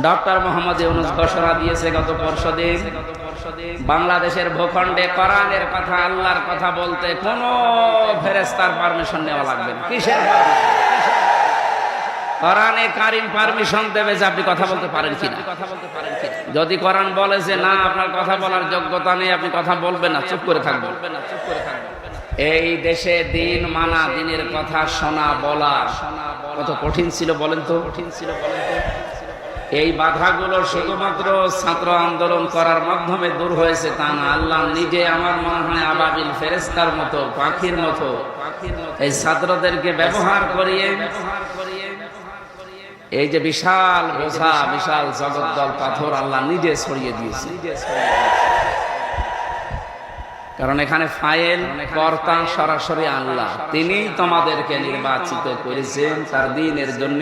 Doctor Mohammad Yunus ঘোষণা দিয়েছে গত পরশুদিন, বাংলাদেশের ভূখণ্ডে কোরআনের কথা, আল্লাহর কথা বলতে কোনো ফেরেশতার পারমিশন নেওয়া লাগবে না। কিসের কোরআনে কারীম পারমিশন দেবে যে আপনি কথা বলতে পারেন কিনা। যদি কোরআন বলে যে না, আপনার কথা বলার যোগ্যতা নেই, আপনি কথা বলবেন না, চুপ করে থাকবেন। এই দেশে দিন মানা, দিনের কথা শোনা বলা কত কঠিন ছিল বলেন তো। এই বাধাগুলো শুধুমাত্র ছাত্র আন্দোলন করার মাধ্যমে দূর হয়েছে তা না। আল্লাহ নিজে আমার মনে হয় আবাবিল ফেরেশতার মতো, পাখির মতো এই ছাত্রদেরকে ব্যবহার করিয়ে এই যে বিশাল বোঝা, বিশাল জগদ্দল পাথর আল্লাহ নিজে ছড়িয়ে দিয়েছে। কারণ এখানে ফাইল কর্তা সরাসরি আল্লাহ, তিনি তোমাদেরকে নির্বাচিত করেছেন তার দ্বীনের জন্য,